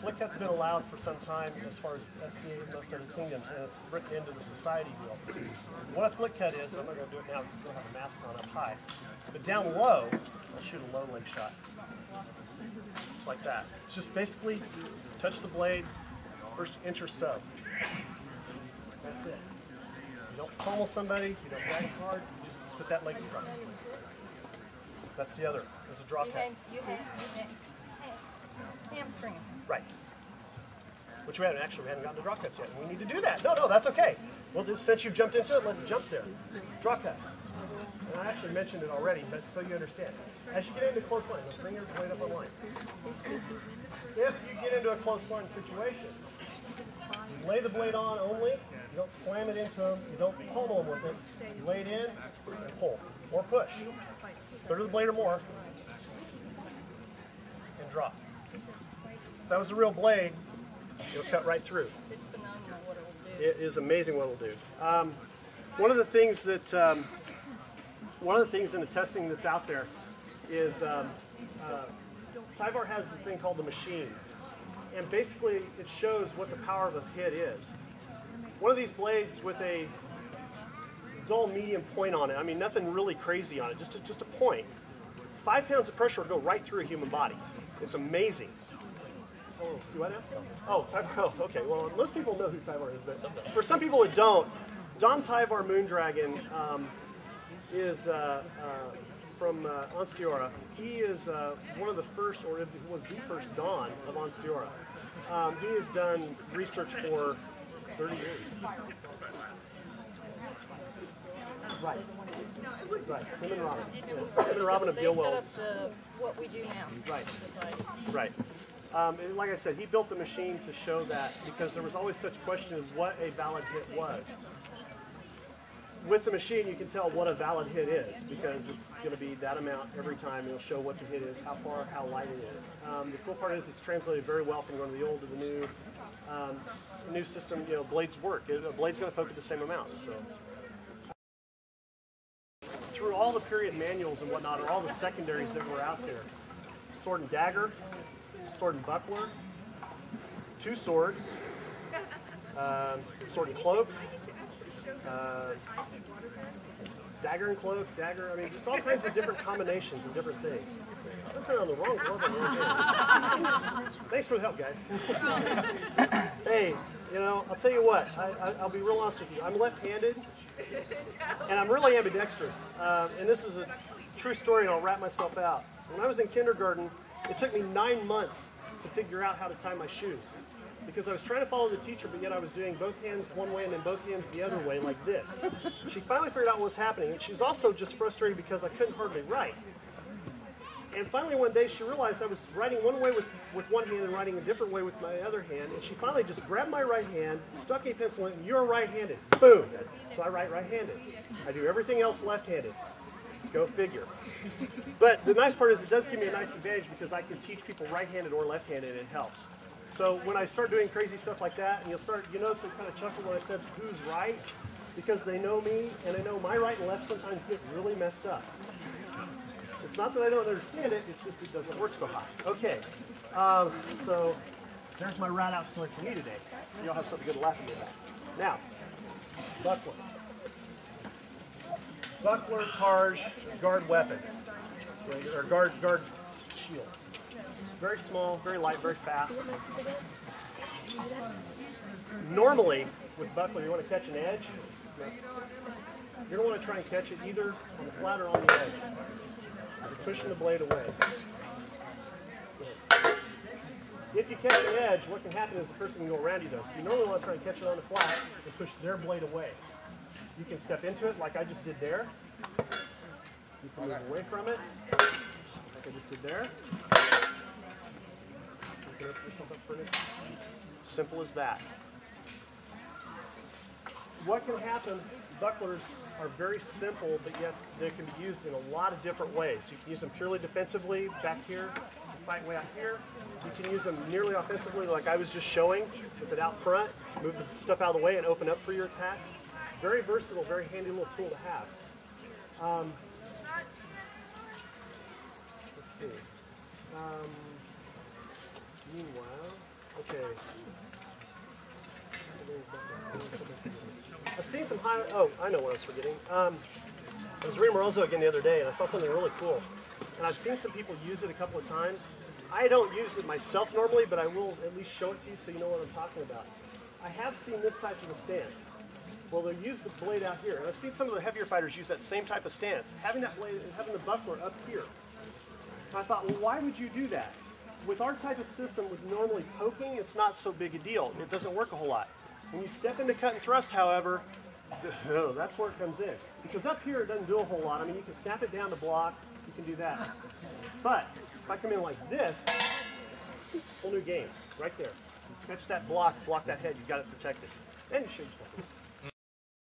flick cut's been allowed for some time as far as SCA and most other kingdoms, and it's written into the society deal. What a flick cut is, I'm not going to do it now because we don't have a mask on up high, but down low, I'll shoot a low leg shot. Just like that. It's just basically touch the blade, first inch or so. That's it. You don't pummel somebody, you don't drag it hard, you just put that leg across. That's the other, there's a draw cut. You hamstring him. Right. Which we haven't gotten to draw cuts yet. We need to do that. No, that's okay. Well, since you've jumped into it, let's jump there. Draw cuts. And I actually mentioned it already, but so you understand. As you get into close line, let's bring your blade up on line. If you get into a close line situation, you lay the blade on only, you don't slam it into them, you don't pummel them with it, you lay it in and pull, or push. Third of the blade or more, and drop. If that was a real blade, it'll cut right through. It's phenomenal what it will do. It is amazing what it'll do. One of the things in the testing that's out there is Tyvar has a thing called the machine, and basically it shows what the power of a hit is. One of these blades with a dull medium point on it, I mean nothing really crazy on it, just a point. 5 pounds of pressure will go right through a human body. It's amazing. Oh, do I now? Oh, Tyvar, oh, okay. Well, most people know who Tyvar is, but for some people that don't, Dom Tyvar Moondragon is from Onstiora. He is one of the first, or was the first Don of Onstiora. He has done research for 30 years. Right. Right. Him and Robin. Yes. Him and Robin of Gilwell. They set up what we do now. Right. Right. And like I said, he built the machine to show that because there was always such question of what a valid hit was. With the machine, you can tell what a valid hit is because it's going to be that amount every time. It'll show what the hit is, how far, how light it is. The cool part is it's translated very well from going to the old to the new system. You know, blades work. A blade's going to poke at the same amount. So through all the period manuals and whatnot, or all the secondaries that were out there, sword and dagger, sword and buckler, 2 swords, sword and cloak, dagger and cloak, dagger, I mean, just all kinds of different combinations and different things. I'm putting on the wrong glove on the wrong hand. Thanks for the help, guys. Hey, you know, I'll tell you what, I'll be real honest with you. I'm left-handed, and I'm really ambidextrous. And this is a true story, and I'll wrap myself out. When I was in kindergarten, it took me 9 months to figure out how to tie my shoes because I was trying to follow the teacher, but yet I was doing both hands one way and then both hands the other way like this. She finally figured out what was happening, and she was also just frustrated because I couldn't hardly write. And finally one day she realized I was writing one way with one hand and writing a different way with my other hand, and she finally just grabbed my right hand, stuck a pencil in, you're right-handed. Boom! So I write right-handed. I do everything else left-handed. Go figure. But the nice part is it does give me a nice advantage because I can teach people right-handed or left-handed, and it helps. So when I start doing crazy stuff like that, and you notice they kind of chuckle when I said who's right, because they know me, and they know my right and left sometimes get really messed up. It's not that I don't understand it, it's just it doesn't work so hot. Okay, so there's my rat-out story for me today. So you'll have something good to laugh at me about. Now, buckler. Buckler, targe, guard weapon, or guard shield. Very small, very light, very fast. Normally, with buckler, you want to catch an edge. You're going to want to try and catch it either on the flat or on the edge. You're pushing the blade away. If you catch an edge, what can happen is the person can go around you though. So you normally want to try and catch it on the flat and push their blade away. You can step into it like I just did there. You can move away from it, like I just did there. You can open yourself up for it. Simple as that. What can happen, bucklers are very simple, but yet they can be used in a lot of different ways. You can use them purely defensively back here, to fight way out here. You can use them nearly offensively like I was just showing, with it out front, move the stuff out of the way and open up for your attacks. Very versatile, very handy little tool to have. Let's see. Meanwhile, Okay. I've seen some high. Oh, I know what I was forgetting. I was reading Morozo again the other day, and I saw something really cool. And I've seen some people use it a couple of times. I don't use it myself normally, but I will at least show it to you so you know what I'm talking about. I have seen this type of a stance. Well, they'll use the blade out here. And I've seen some of the heavier fighters use that same type of stance, having that blade and having the buckler up here. And I thought, well, why would you do that? With our type of system, with normally poking, it's not so big a deal. It doesn't work a whole lot. When you step into cut and thrust, however, that's where it comes in. Because up here, it doesn't do a whole lot. I mean, you can snap it down to block. You can do that. But if I come in like this, whole new game, right there. You catch that block that head, you got it protected. And you shoot yourself.